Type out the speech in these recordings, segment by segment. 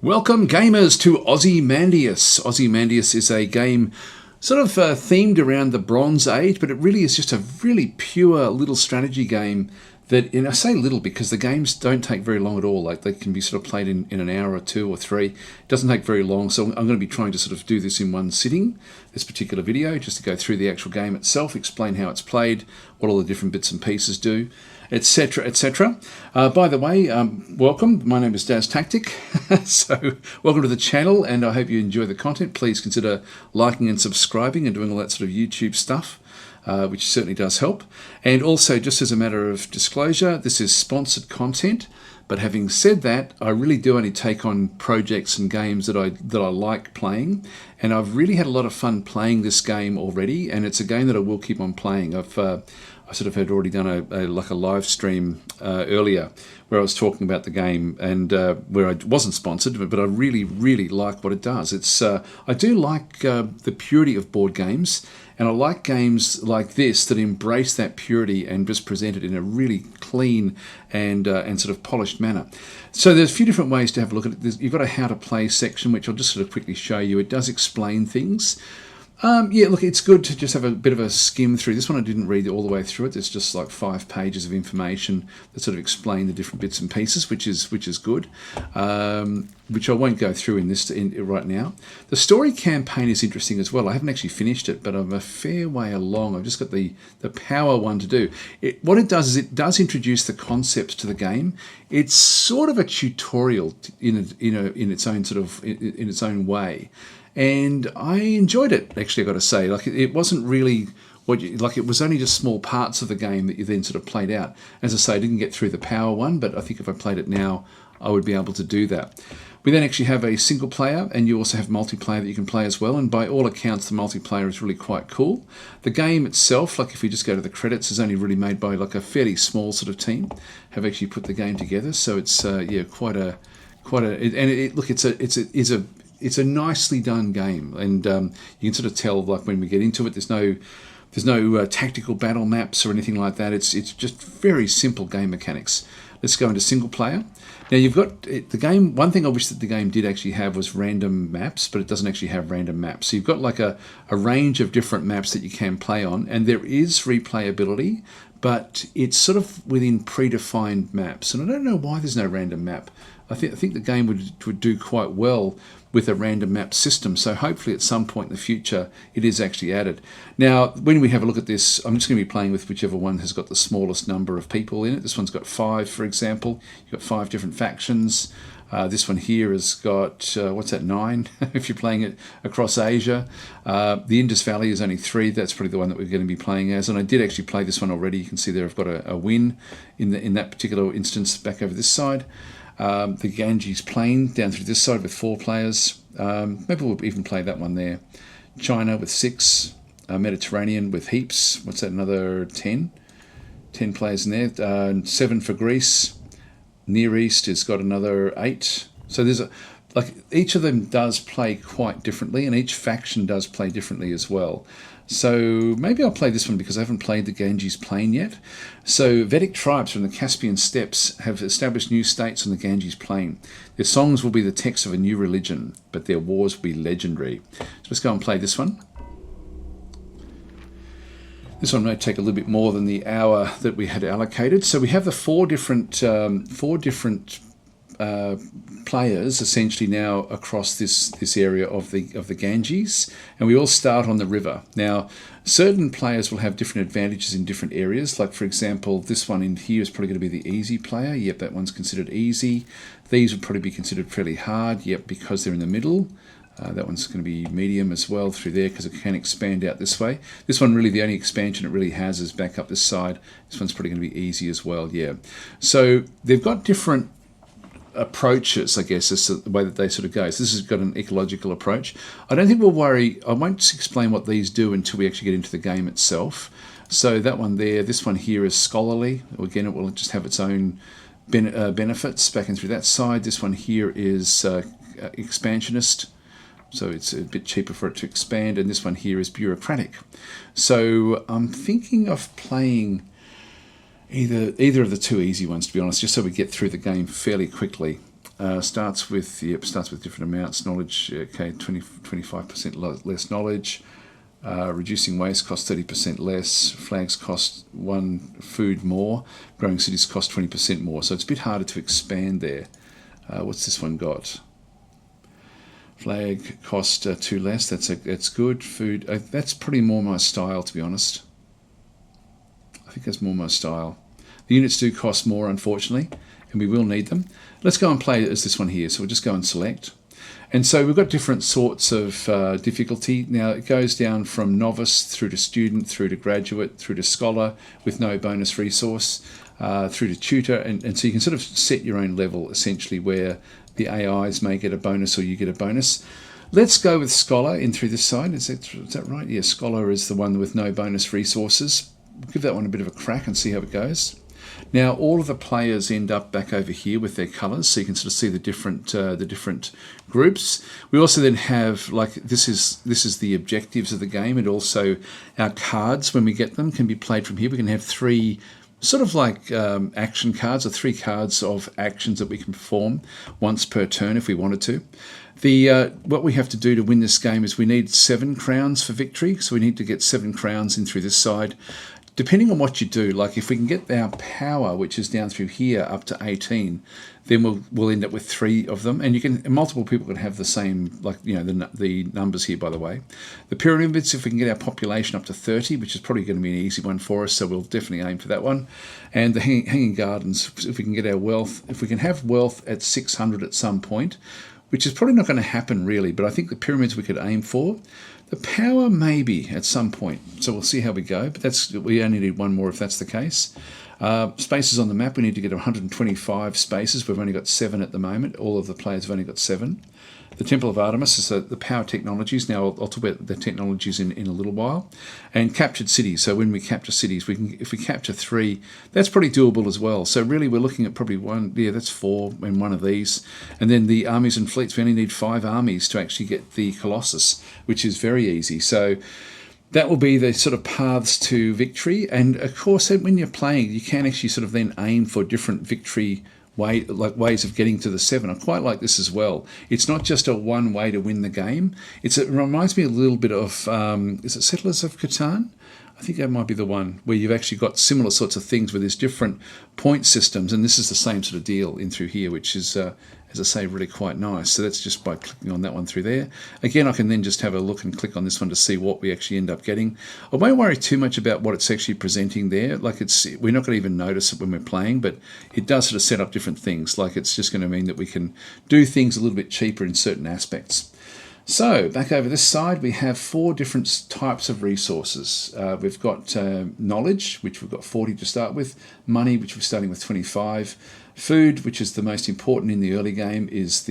Welcome gamers to Ozymandias. Ozymandias is a game sort of themed around the Bronze Age, but it really is just a really pure little strategy game that, and I say little because the games don't take very long at all. Like they can be sort of played in an hour or two or three. It doesn't take very long, so I'm going to be trying to sort of do this in one sitting, this particular video, just to go through the actual game itself, explain how it's played, what all the different bits and pieces do, etc, etc. By the way, welcome. My name is DasTactic. So welcome to the channel, and I hope you enjoy the content. Please consider liking and subscribing and doing all that sort of YouTube stuff, which certainly does help. And also, just as a matter of disclosure, this is sponsored content. But having said that, I really do only take on projects and games that I like playing, and I've really had a lot of fun playing this game already. And it's a game that I will keep on playing. I sort of had already done a live stream earlier where I was talking about the game, and where I wasn't sponsored, but I really like what it does. It's I do like the purity of board games, and I like games like this that embrace that purity and just present it in a really clean and sort of polished manner. So there's a few different ways to have a look at it. You've got a how to play section, which I'll just sort of quickly show you. It does explain things. Yeah, look, it's good to just have a bit of a skim through. This one I didn't read all the way through it. There's just like 5 pages of information that sort of explain the different bits and pieces, which is good, which I won't go through right now. The story campaign is interesting as well. I haven't actually finished it, but I'm a fair way along. I've just got the power one to do. What it does is it does introduce the concepts to the game. It's sort of a tutorial in its own sort of in its own way. And I enjoyed it, actually, I've got to say. Like, it wasn't really it was only just small parts of the game that you then sort of played out. As I say, I didn't get through the power one, but I think if I played it now, I would be able to do that. We then actually have a single player, and you also have multiplayer that you can play as well. And by all accounts, the multiplayer is really quite cool. The game itself, like if we just go to the credits, is only really made by like a fairly small sort of team, have actually put the game together. So it's it's a nicely done game, and you can sort of tell, like when we get into it, there's no tactical battle maps or anything like that. It's just very simple game mechanics. Let's go into single player. Now you've got the game. One thing I wish that the game did actually have was random maps, but it doesn't actually have random maps. So you've got like a range of different maps that you can play on, and there is replayability, but it's sort of within predefined maps. And I don't know why there's no random map. I think the game would do quite well with a random map system. So hopefully at some point in the future it is actually added. Now, when we have a look at this, I'm just going to be playing with whichever one has got the smallest number of people in it. This one's got 5, for example. You've got 5 different factions. This one here has got, 9, if you're playing it across Asia. The Indus Valley is only 3. That's probably the one that we're going to be playing as. And I did actually play this one already. You can see there I've got a win in that particular instance back over this side. The Ganges Plain down through this side with 4 players. Maybe we'll even play that one there. China with 6. Mediterranean with heaps. What's that? Another 10? 10 players in there. 7 for Greece. Near East has got another 8. So there's each of them does play quite differently, and each faction does play differently as well. So maybe I'll play this one because I haven't played the Ganges Plain yet. So Vedic tribes from the Caspian steppes have established new states on the Ganges Plain. Their songs will be the text of a new religion, but their wars will be legendary. So let's go and play this one. This one may take a little bit more than the hour that we had allocated. So we have the four different players essentially now across this area of the Ganges, and we all start on the river. Now, certain players will have different advantages in different areas. Like, for example, this one in here is probably going to be the easy player. Yep, that one's considered easy. These would probably be considered fairly hard. Yep, because they're in the middle. That one's going to be medium as well through there because it can expand out this way. This one, really, the only expansion it really has is back up this side. This one's probably going to be easy as well, yeah. So they've got different approaches, I guess, is the way that they sort of go. So this has got an ecological approach. I don't think we'll worry. I won't explain what these do until we actually get into the game itself. So that one there, this one here is scholarly. Again, it will just have its own benefits back and through that side. This one here is expansionist. So it's a bit cheaper for it to expand. And this one here is bureaucratic. So I'm thinking of playing either of the 2 easy ones, to be honest, just so we get through the game fairly quickly. Starts with different amounts. Knowledge, okay, 25% less knowledge. Reducing waste costs 30% less. Flags cost 1 food more. Growing cities cost 20% more. So it's a bit harder to expand there. What's this one got? Flag cost 2 less. That's good. Food, that's pretty more my style, to be honest. I think that's more my style. The units do cost more, unfortunately, and we will need them. Let's go and play as this one here. So we'll just go and select. And so we've got different sorts of difficulty. Now it goes down from novice through to student, through to graduate, through to scholar with no bonus resource, through to tutor. And so you can sort of set your own level, essentially, where the AIs may get a bonus or you get a bonus. Let's go with scholar in through this side. Is that right? Yeah, scholar is the one with no bonus resources. We'll give that one a bit of a crack and see how it goes. Now all of the players end up back over here with their colours, so you can sort of see the different groups. We also then have, like, this is the objectives of the game, and also our cards when we get them can be played from here. We can have 3 sort of like action cards, or 3 cards of actions that we can perform once per turn if we wanted to. What we have to do to win this game is we need 7 crowns for victory, so we need to get 7 crowns in through this side. Depending on what you do, like if we can get our power, which is down through here, up to 18, then we'll end up with 3 of them. And multiple people can have the same, like, you know, the numbers here, by the way. The pyramids, if we can get our population up to 30, which is probably going to be an easy one for us, so we'll definitely aim for that one. And the hanging gardens, if we can get our wealth, if we can have wealth at 600 at some point, which is probably not going to happen really, but I think the pyramids we could aim for. The power maybe at some point, so we'll see how we go, but we only need 1 more if that's the case. Spaces on the map, we need to get 125 spaces. We've only got 7 at the moment. All of the players have only got 7. The Temple of Artemis is the power technologies. Now I'll talk about the technologies in a little while. And captured cities. So when we capture cities, if we capture 3, that's pretty doable as well. So really we're looking at probably 1, yeah, that's 4 in one of these. And then the armies and fleets, we only need 5 armies to actually get the Colossus, which is very easy. So that will be the sort of paths to victory. And of course, when you're playing, you can actually sort of then aim for different victory ways of getting to the 7. I quite like this as well. It's not just a one way to win the game. It reminds me a little bit of, is it Settlers of Catan? I think that might be the one where you've actually got similar sorts of things where there's different point systems, and this is the same sort of deal in through here, which is, as I say, really quite nice. So that's just by clicking on that one through there. Again, I can then just have a look and click on this one to see what we actually end up getting. I won't worry too much about what it's actually presenting there. Like we're not going to even notice it when we're playing, but it does sort of set up different things. Like it's just going to mean that we can do things a little bit cheaper in certain aspects. So back over this side, we have 4 different types of resources. We've got knowledge, which we've got 40 to start with. Money, which we're starting with 25. Food, which is the most important in the early game, is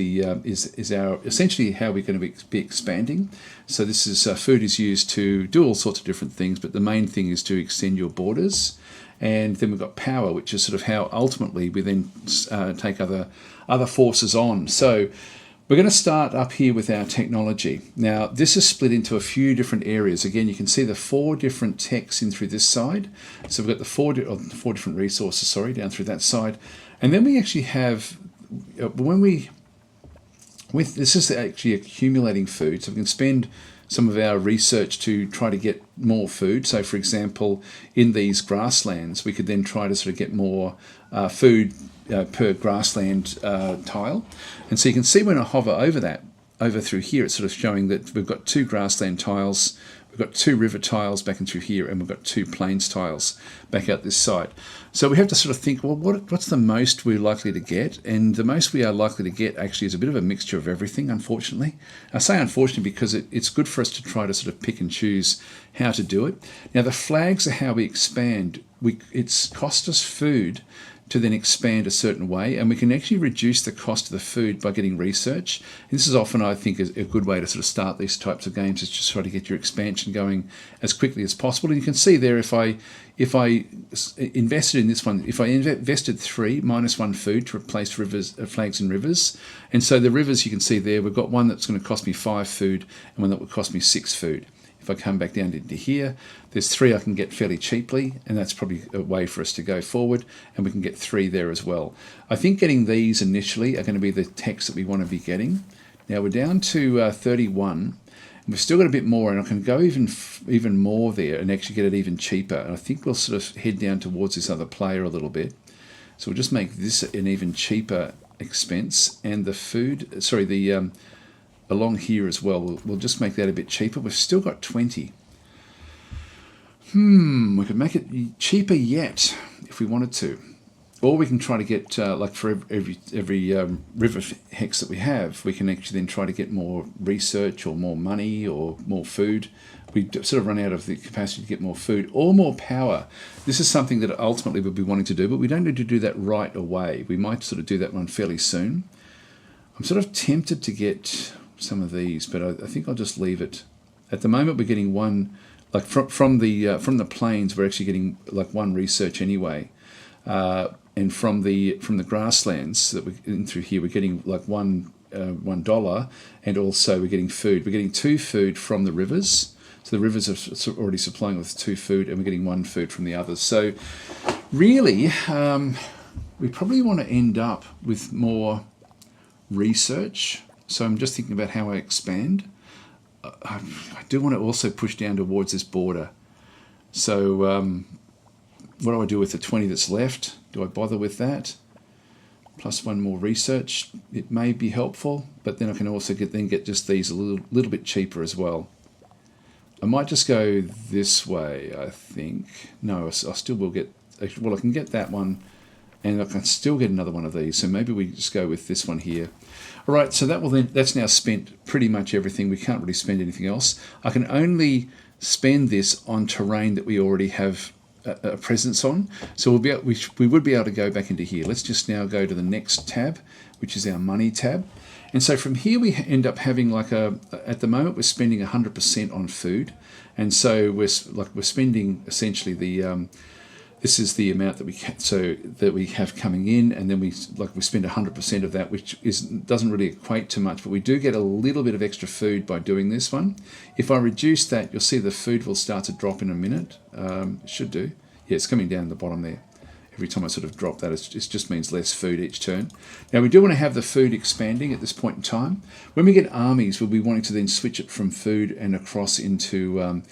our essentially how we're going to be expanding. So this is food is used to do all sorts of different things, but the main thing is to extend your borders. And then we've got power, which is sort of how ultimately we then take other forces on. So we're going to start up here with our technology. Now, this is split into a few different areas. Again, you can see the 4 different techs in through this side. So we've got the 4 different resources, down through that side. And then we actually have, this is actually accumulating food. So we can spend some of our research to try to get more food. So, for example, in these grasslands, we could then try to sort of get more food per grassland tile. And so you can see when I hover over through here, it's sort of showing that we've got 2 grassland tiles, we've got 2 river tiles back in through here, and we've got 2 plains tiles back out this side. So we have to sort of think, well, what's the most we're likely to get? And the most we are likely to get actually is a bit of a mixture of everything, unfortunately. I say unfortunately because it's good for us to try to sort of pick and choose how to do it. Now, the flags are how we expand. It's cost us food to then expand a certain way, and we can actually reduce the cost of the food by getting research. And this is often, I think, a good way to sort of start these types of games, is just try to get your expansion going as quickly as possible. And you can see there, if I invested in this one, if I invested 3 minus 1 food to replace flags and rivers, and so the rivers you can see there, we've got one that's going to cost me 5 food and one that would cost me 6 food. If I come back down into here, there's 3 I can get fairly cheaply, and that's probably a way for us to go forward, and we can get 3 there as well. I think getting these initially are going to be the text that we want to be getting. Now we're down to 31. We've still got a bit more, and I can go even more there and actually get it even cheaper. And I think we'll sort of head down towards this other player a little bit. So we'll just make this an even cheaper expense, and the food, sorry, the along here as well, we'll just make that a bit cheaper. We've still got 20. We could make it cheaper yet if we wanted to. Or we can try to get, like for every river hex that we have, we can actually then try to get more research or more money or more food. We sort of run out of the capacity to get more food or more power. This is something that ultimately we'll be wanting to do, but we don't need to do that right away. We might sort of do that one fairly soon. I'm sort of tempted to get some of these, but I think I'll just leave it. At the moment, we're getting one, like from the plains, we're actually getting like 1 research anyway. And from the grasslands that we're in through here, we're getting like $1, and also we're getting food. We're getting 2 food from the rivers. So the rivers are already supplying with 2 food, and we're getting 1 food from the others. So really, we probably want to end up with more research. So I'm just thinking about how I expand. I do want to also push down towards this border. So what do I do with the 20 that's left? Do I bother with that? Plus 1 more research. It may be helpful, but then I can also get just these a little bit cheaper as well. I might just go this way, I think. No, I still will get... Well, I can get that one, and I can still get another one of these. So maybe we just go with this one here. All right, so that's now spent pretty much everything. We can't really spend anything else. I can only spend this on terrain that we already have a presence on. So we would be able to go back into here. Let's just now go to the next tab, which is our money tab. And so from here we end up having like at the moment we're spending 100% on food, and so we're spending essentially the this is the amount that we have coming in, and then we spend 100% of that, which doesn't really equate to much, but we do get a little bit of extra food by doing this one. If I reduce that, you'll see the food will start to drop in a minute. It should do. Yeah, it's coming down the bottom there. Every time I sort of drop that, it just means less food each turn. Now, we do want to have the food expanding at this point in time. When we get armies, we'll be wanting to then switch it from food and across into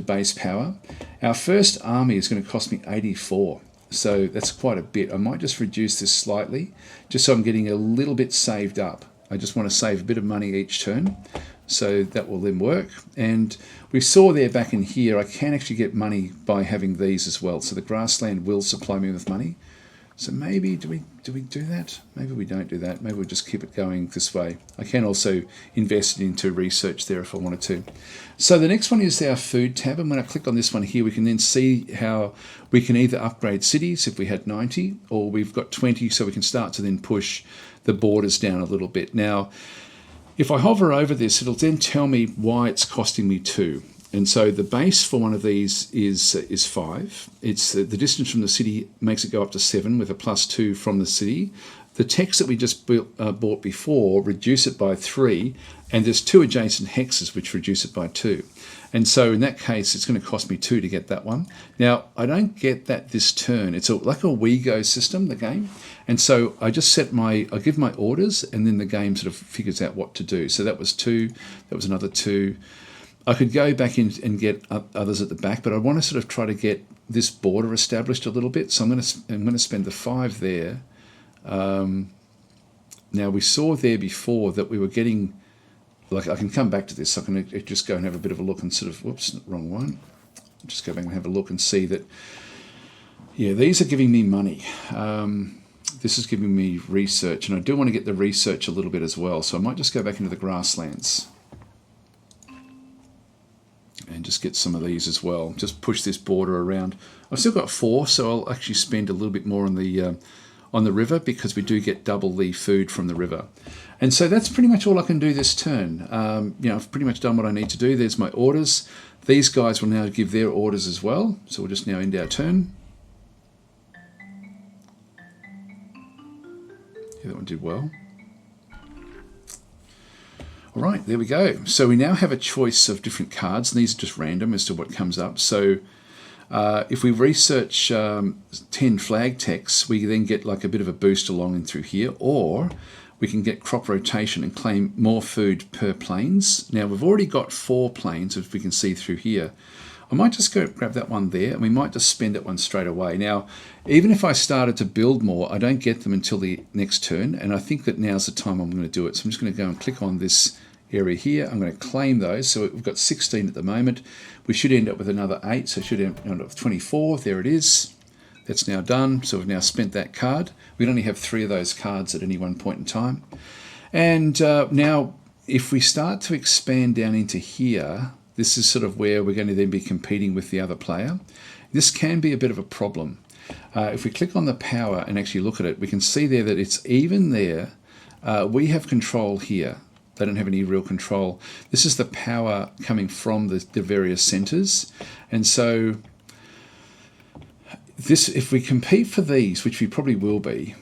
base power. Our first army is going to cost me 84, so that's quite a bit. I might just reduce this slightly, just so I'm getting a little bit saved up. I just want to save a bit of money each turn, so that will then work. And we saw there back in here, I can actually get money by having these as well. So the grassland will supply me with money. So maybe, do we do that? Maybe we don't do that. Maybe we'll just keep it going this way. I can also invest into research there if I wanted to. So the next one is our food tab. And when I click on this one here, we can then see how we can either upgrade cities if we had 90, or we've got 20, so we can start to then push the borders down a little bit. Now, if I hover over this, it'll then tell me why it's costing me 2. And so the base for one of these is 5. It's the distance from the city makes it go up to 7 with a +2 from the city. The text that we just bought before reduce it by 3, and there's 2 adjacent hexes which reduce it by 2. And so in that case, it's going to cost me 2 to get that one. Now, I don't get that this turn. It's like a WeGo system, the game. And so I just I give my orders, and then the game sort of figures out what to do. So that was 2, that was another 2. I could go back in and get others at the back, but I want to sort of try to get this border established a little bit. So I'm going to spend the 5 there. Now we saw there before that we were getting, like I can come back to this. I can just go and have a bit of a look and sort of, whoops, wrong one. Just go back and have a look and see that, yeah, these are giving me money. This is giving me research, and I do want to get the research a little bit as well. So I might just go back into the grasslands and just get some of these as well. Just push this border around. I've still got 4, so I'll actually spend a little bit more on the river, because we do get double the food from the river. And so that's pretty much all I can do this turn. I've pretty much done what I need to do. There's my orders. These guys will now give their orders as well. So we'll just now end our turn. Yeah, that one did well. All right, there we go. So we now have a choice of different cards, and these are just random as to what comes up. So if we research 10 flag techs, we then get like a bit of a boost along and through here, or we can get crop rotation and claim more food per plains. Now we've already got 4 plains, as we can see through here. I might just go grab that one there, and we might just spend that one straight away. Now, even if I started to build more, I don't get them until the next turn, and I think that now's the time I'm going to do it. So I'm just going to go and click on this area here. I'm going to claim those. So we've got 16 at the moment. We should end up with another 8, so it should end up with 24. There it is. That's now done. So we've now spent that card. We'd only have 3 of those cards at any one point in time. And now, if we start to expand down into here, this is sort of where we're going to then be competing with the other player. This can be a bit of a problem. If we click on the power and actually look at it, we can see there that it's even there. We have control here. They don't have any real control. This is the power coming from the various centres. And so this, if we compete for these, which we probably will be,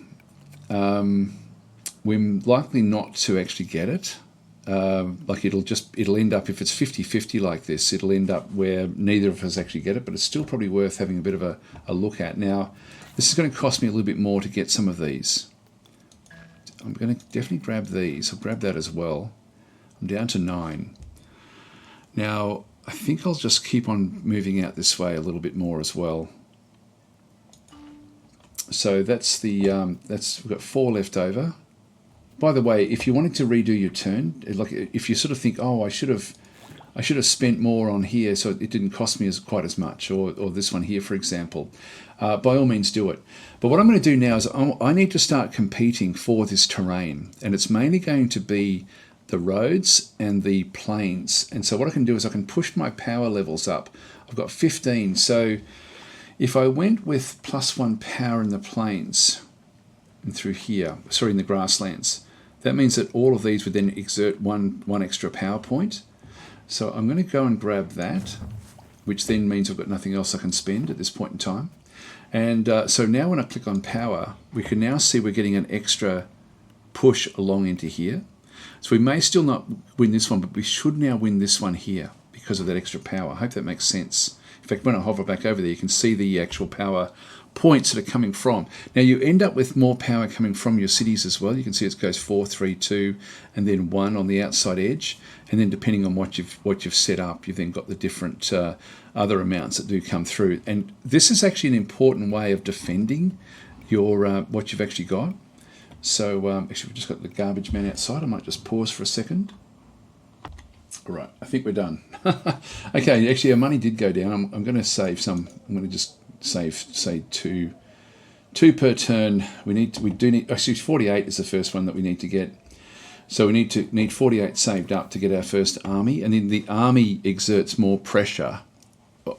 we're likely not to actually get it. Like it'll end up, if it's 50-50 like this, it'll end up where neither of us actually get it, but it's still probably worth having a bit of a look at. Now, this is going to cost me a little bit more to get some of these. I'm going to definitely grab these. I'll grab that as well. I'm down to 9. Now, I think I'll just keep on moving out this way a little bit more as well. So that's the we've got 4 left over. By the way, if you wanted to redo your turn, like if you sort of think, oh, I should have spent more on here, so it didn't cost me quite as much, or this one here, for example, by all means do it. But what I'm going to do now is I need to start competing for this terrain, and it's mainly going to be the roads and the plains. And so what I can do is I can push my power levels up. I've got 15, so if I went with +1 power in the plains and through here, sorry, in the grasslands, that means that all of these would then exert one extra power point. So I'm going to go and grab that, which then means I've got nothing else I can spend at this point in time. And so now when I click on power, we can now see we're getting an extra push along into here. So we may still not win this one, but we should now win this one here because of that extra power. I hope that makes sense. In fact, when I hover back over there, you can see the actual power points that are coming from. Now you end up with more power coming from your cities as well. You can see it goes 4, 3, 2, and then 1 on the outside edge. And then depending on what you've set up, you've then got the different other amounts that do come through. And this is actually an important way of defending your what you've actually got. So actually, we've just got the garbage man outside. I might just pause for a second. All right, I think we're done. Okay, actually, our money did go down. I'm going to save some. I'm going to just save, say, two per turn. We do need. Actually, 48 is the first one that we need to get. So we need 48 saved up to get our first army, and then the army exerts more pressure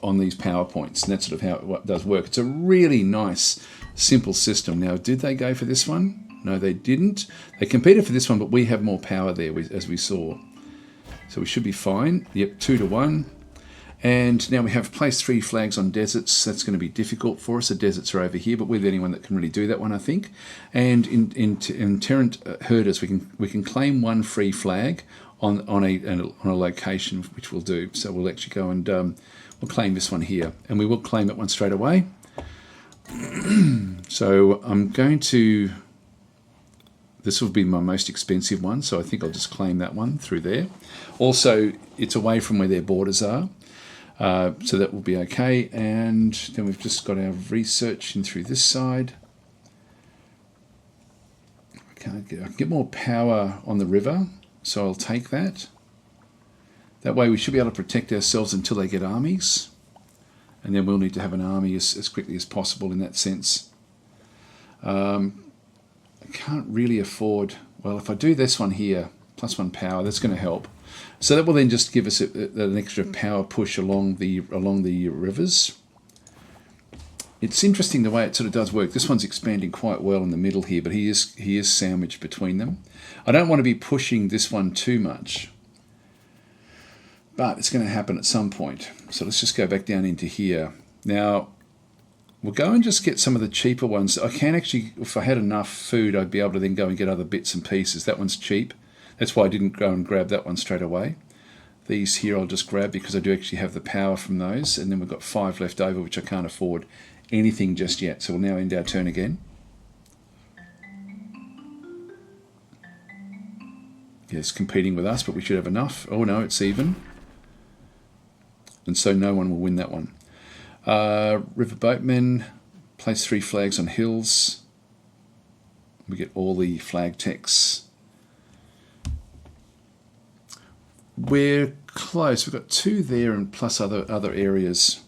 on these power points, and that's sort of how it does work. It's a really nice, simple system. Now, did they go for this one? No, they didn't. They competed for this one, but we have more power there, as we saw. So we should be fine. Yep, 2-1. And now we have placed 3 flags on deserts. That's going to be difficult for us. The deserts are over here, but we're the only one that can really do that one, I think. And in Terrant herders, we can claim 1 free flag on a location, which we'll do. So we'll actually go and we'll claim this one here, and we will claim that one straight away. So I'm going to. This will be my most expensive one, so I think I'll just claim that one through there. Also, it's away from where their borders are. So that will be okay. And then we've just got our research in through this side. I can get more power on the river, so I'll take that. That way we should be able to protect ourselves until they get armies. And then we'll need to have an army as quickly as possible in that sense. I can't really afford... Well, if I do this one here, +1 power, that's going to help. So that will then just give us an extra power push along the rivers. It's interesting the way it sort of does work. This one's expanding quite well in the middle here, but he is sandwiched between them. I don't want to be pushing this one too much, but it's going to happen at some point. So let's just go back down into here. Now, we'll go and just get some of the cheaper ones. I can actually, if I had enough food, I'd be able to then go and get other bits and pieces. That one's cheap. That's why I didn't go and grab that one straight away. These here I'll just grab because I do actually have the power from those, and then we've got 5 left over, which I can't afford anything just yet. So we'll now end our turn again. Yeah, it's competing with us, but we should have enough. Oh no, it's even. And so no one will win that one. River Boatmen, place 3 flags on hills. We get all the flag texts. We're close. We've got 2 there and plus other areas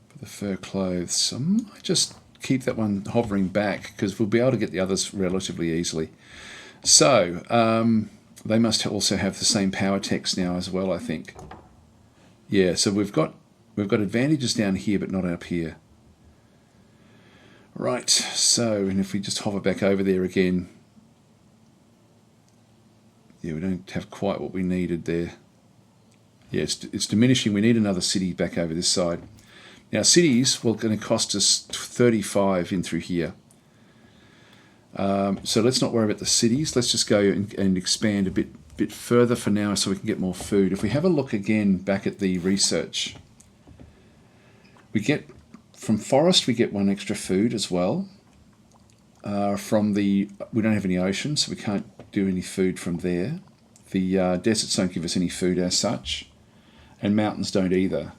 for the fur clothes. I might just keep that one hovering back because we'll be able to get the others relatively easily. So they must also have the same power text now as well, I think. Yeah, so we've got advantages down here but not up here. Right, so and if we just hover back over there again, yeah, we don't have quite what we needed there. Yeah, it's diminishing. We need another city back over this side. Now cities, well, going to cost us 35 in through here. So let's not worry about the cities. Let's just go and expand a bit further for now so we can get more food. If we have a look again back at the research, we get from forest we get 1 extra food as well. We don't have any ocean, so we can't do any food from there. The deserts don't give us any food as such, and mountains don't either.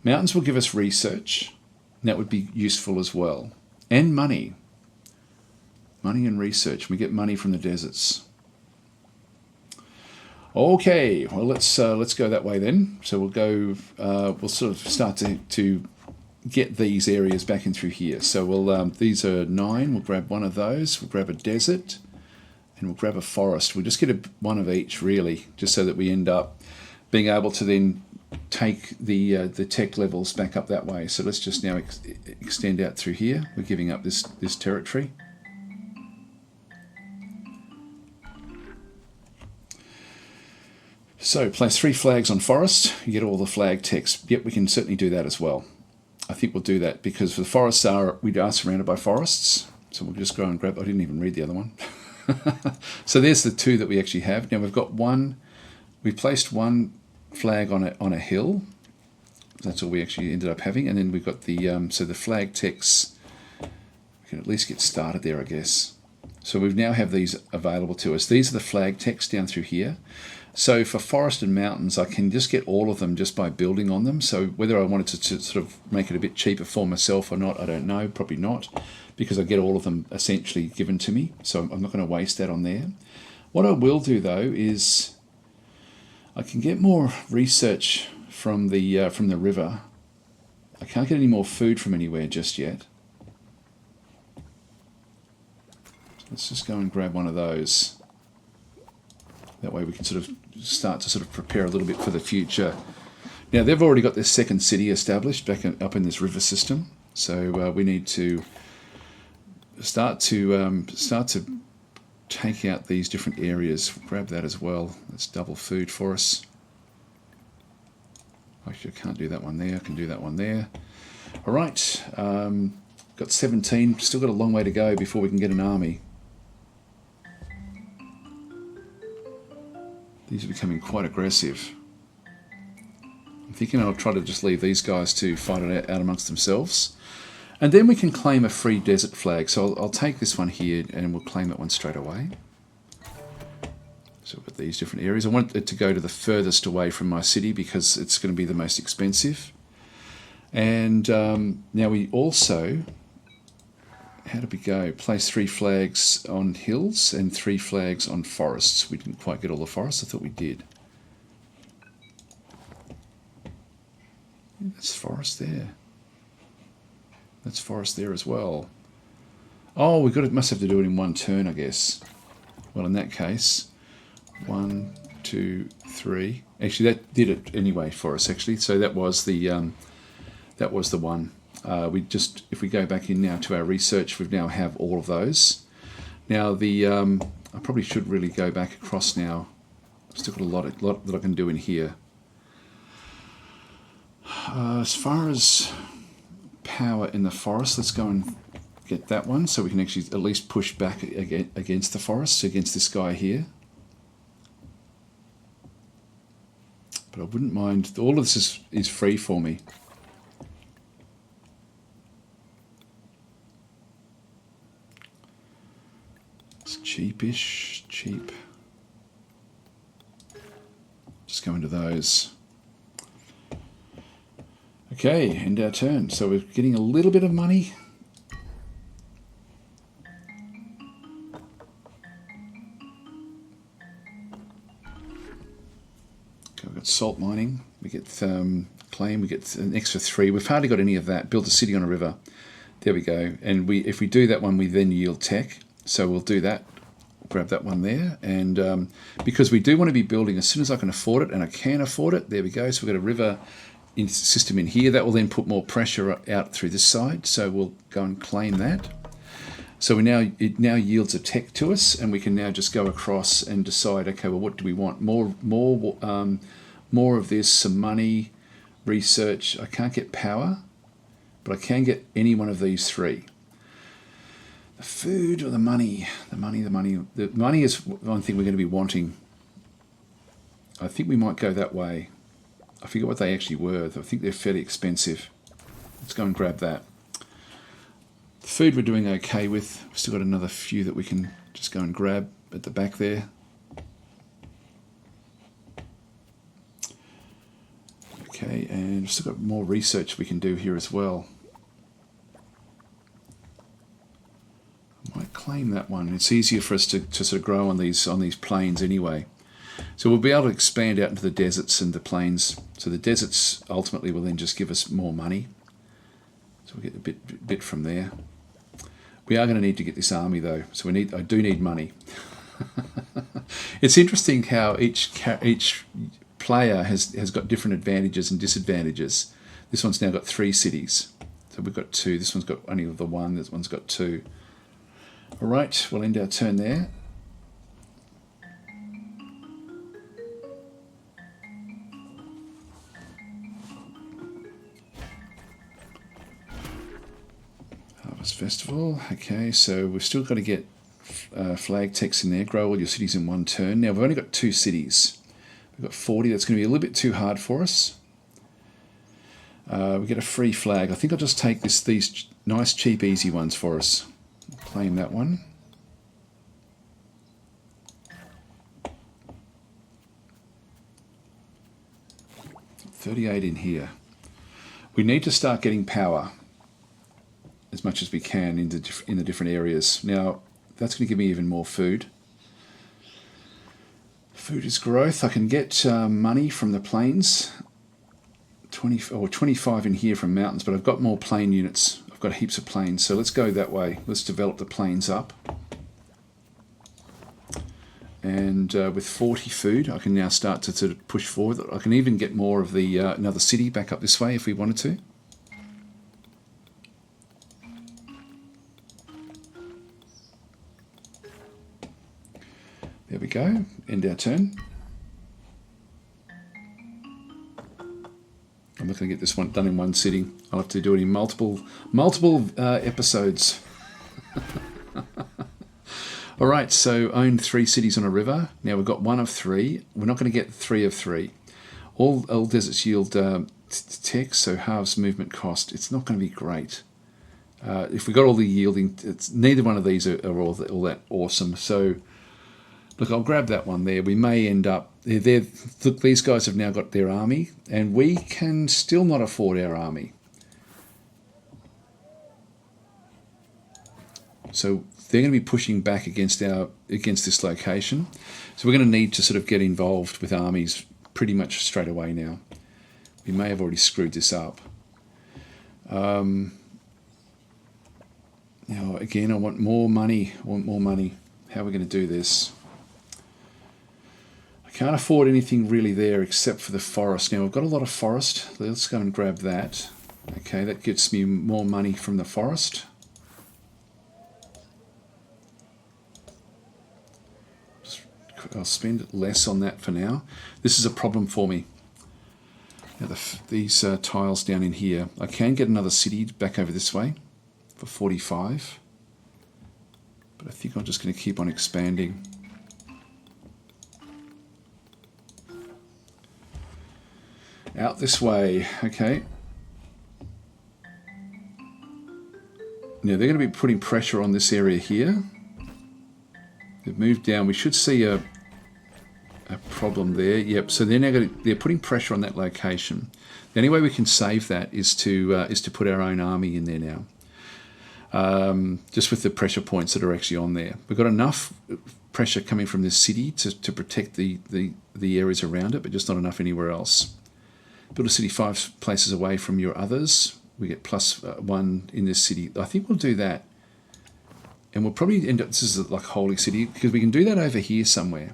Mountains will give us research, and that would be useful as well, and money. Money and research. We get money from the deserts. Okay, well let's go that way then. So we'll go. We'll sort of start to get these areas back in through here. So we'll these are 9. We'll grab 1 of those. We'll grab a desert, and we'll grab a forest. We'll just get 1 of each really, just so that we end up being able to then take the tech levels back up that way. So let's just now extend out through here. We're giving up this territory. So place 3 flags on forest, you get all the flag text. Yep, we can certainly do that as well. I think we'll do that because the forests we are surrounded by forests. So we'll just go and grab, I didn't even read the other one. So there's the 2 that we actually have. Now we've got we placed 1 flag on a hill. That's all we actually ended up having. And then we've got so the flag text, we can at least get started there, I guess. So we now have these available to us. These are the flag text down through here. So for forest and mountains, I can just get all of them just by building on them. So whether I wanted to sort of make it a bit cheaper for myself or not, I don't know. Probably not, because I get all of them essentially given to me. So I'm not going to waste that on there. What I will do though is I can get more research from the river. I can't get any more food from anywhere just yet. So let's just go and grab 1 of those. That way we can sort of start to prepare a little bit for the future. Now they've already got their 2nd city established up in this river system, so we need to start to take out these different areas. Grab that as well. That's double food for us. Actually, I can't do that one there. I can do that one there. All right, got 17. Still got a long way to go before we can get an army. These are becoming quite aggressive. I'm thinking I'll try to just leave these guys to fight it out amongst themselves. And then we can claim a free desert flag. So I'll take this one here and we'll claim that one straight away. So we've got these different areas. I want it to go to the furthest away from my city because it's going to be the most expensive. And now we also... How did we go? Place 3 flags on hills and 3 flags on forests. We didn't quite get all the forests. I thought we did. Yeah, that's forest there. That's forest there as well. Oh, must have to do it in 1 turn, I guess. Well, in that case, 1, 2, 3. Actually, that did it anyway for us. Actually, so that was the one. If we go back in now to our research, we now have all of those. Now I probably should really go back across now. I've still got a lot that I can do in here. As far as power in the forest, let's go and get that one, so we can actually at least push back against the forest, against this guy here. But I wouldn't mind, all of this is free for me. It's cheapish, cheap. Just go into those. Okay, end our turn. So we're getting a little bit of money. Okay, we've got salt mining. We get claim. We get an extra 3. We've hardly got any of that. Build a city on a river. There we go. And if we do that one, we then yield tech. So we'll do that. Grab that one there. And because we do want to be building as soon as I can afford it, and I can afford it, there we go. So we've got a river system in here. That will then put more pressure out through this side. So we'll go and claim that. So it now yields a tech to us, and we can now just go across and decide, okay, well, what do we want? More of this, some money, research. I can't get power, but I can get any one of these 3. The food or the money? The money. The money is one thing we're going to be wanting. I think we might go that way. I forget what they actually were. I think they're fairly expensive. Let's go and grab that. The food we're doing okay with. We've still got another few that we can just go and grab at the back there. Okay, and we've still got more research we can do here as well. I might claim that one. It's easier for us to sort of grow on these plains anyway. So we'll be able to expand out into the deserts and the plains. So the deserts ultimately will then just give us more money. So we'll get a bit from there. We are going to need to get this army though. So I do need money. It's interesting how each player has got different advantages and disadvantages. This one's now got 3 cities. So we've got 2. This one's got only the 1. This one's got 2. All right, we'll end our turn there. Harvest Festival. Okay, so we've still got to get flag text in there. Grow all your cities in 1 turn. Now we've only got 2 cities. We've got 40. That's going to be a little bit too hard for us. We get a free flag. I think I'll just take these nice, cheap, easy ones for us. Claim that one. $38 in here. We need to start getting power as much as we can in the different areas. Now, that's going to give me even more food. Food is growth. I can get money from the plains. 25 in here from mountains, but I've got more plain units. I've got heaps of plains, so let's go that way. Let's develop the plains up. And with 40 food, I can now start to sort of push forward. I can even get more of the another city back up this way if we wanted to. There we go. End our turn. I'm not going to get this one done in one sitting. I'll have to do it in multiple episodes. All right, so own 3 cities on a river. Now we've got 1 of 3. We're not going to get 3 of 3. All deserts yield tech, so halves movement cost. It's not going to be great. If we got all the yielding, neither one of these are all that awesome. So look, I'll grab that one there. We may end up... Look, these guys have now got their army, and we can still not afford our army. So they're going to be pushing back against this location. So we're going to need to sort of get involved with armies pretty much straight away now. We may have already screwed this up. Now, again, I want more money. How are we going to do this? I can't afford anything really there except for the forest. Now, I've got a lot of forest. Let's go and grab that. Okay, that gets me more money from the forest. I'll spend less on that for now. This is a problem for me. Now these tiles down in here, I can get another city back over this way. for 45. But I think I'm just going to keep on expanding. Out this way, okay. Now they're going to be putting pressure on this area here. They've moved down. We should see a problem there. Yep. So they're putting pressure on that location. The only way we can save that is to put our own army in there now. Just with the pressure points that are actually on there, we've got enough pressure coming from this city to protect the areas around it, but just not enough anywhere else. Build a city 5 places away from your others. We get +1 in this city. I think we'll do that. And we'll probably end up, this is like holy city, because we can do that over here somewhere.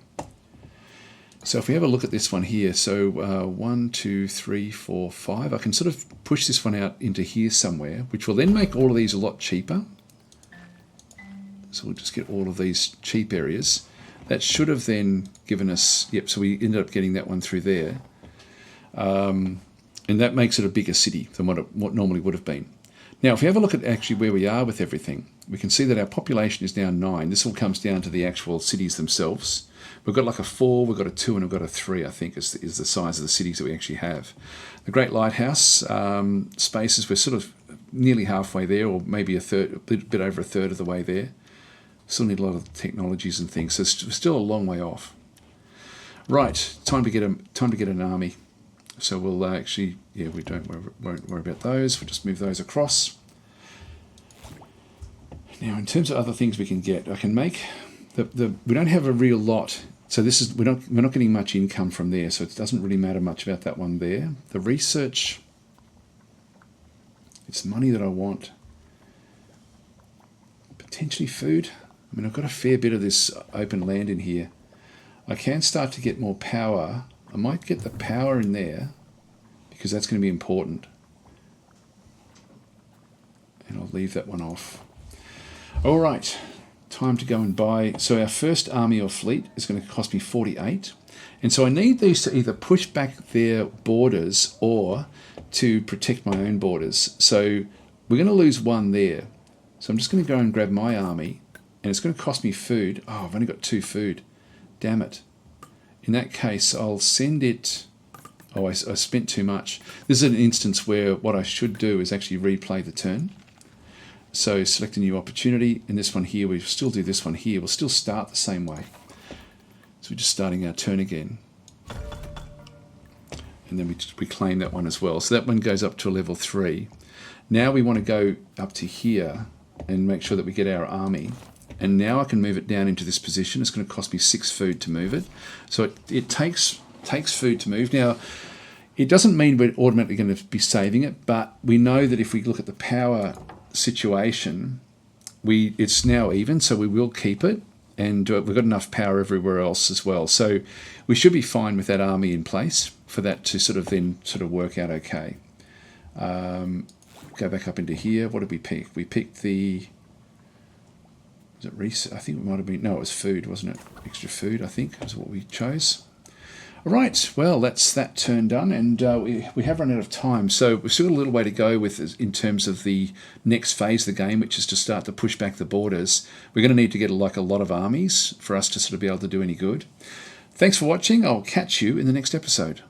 So if we have a look at this one here, so 1, 2, 3, 4, 5, I can sort of push this one out into here somewhere, which will then make all of these a lot cheaper. So we'll just get all of these cheap areas. That should have then given us, yep, so we ended up getting that one through there. And that makes it a bigger city than what normally would have been. Now, if we have a look at actually where we are with everything, we can see that our population is now 9. This all comes down to the actual cities themselves. We've got like a 4, we've got a 2, and we've got a 3, I think, is the size of the cities that we actually have. The Great Lighthouse spaces, we're sort of nearly halfway there, or maybe a bit over a third of the way there. Still need a lot of technologies and things, so it's still a long way off. Right, time to get an army. So we'll actually, yeah, we won't worry about those. We'll just move those across. Now, in terms of other things we can get, I can make we don't have a real lot. So this is we're not getting much income from there. So it doesn't really matter much about that one there. The research, it's money that I want. Potentially food. I mean, I've got a fair bit of this open land in here. I can start to get more power. I might get the power in there because that's going to be important. And I'll leave that one off. All right, time to go and buy. So our first army or fleet is going to cost me 48. And so I need these to either push back their borders or to protect my own borders. So we're going to lose 1 there. So I'm just going to go and grab my army, and it's going to cost me food. Oh, I've only got 2 food. Damn it. In that case, I'll send it... Oh, I spent too much. This is an instance where what I should do is actually replay the turn. So select a new opportunity. In this one here, we still do this one here. We'll still start the same way. So we're just starting our turn again. And then we claim that one as well. So that one goes up to a level 3. Now we want to go up to here and make sure that we get our army. And now I can move it down into this position. It's going to cost me 6 food to move it. So it takes food to move. Now, it doesn't mean we're automatically going to be saving it, but we know that if we look at the power situation, it's now even, so we will keep it. And we've got enough power everywhere else as well. So we should be fine with that army in place for that to sort of work out okay. Go back up into here. What did we pick? We picked the... Was it research? I think it might have been... No, it was food, wasn't it? Extra food, I think, was what we chose. All right, well, that's that turn done, and we have run out of time. So we've still got a little way to go with in terms of the next phase of the game, which is to start to push back the borders. We're going to need to get a lot of armies for us to sort of be able to do any good. Thanks for watching. I'll catch you in the next episode.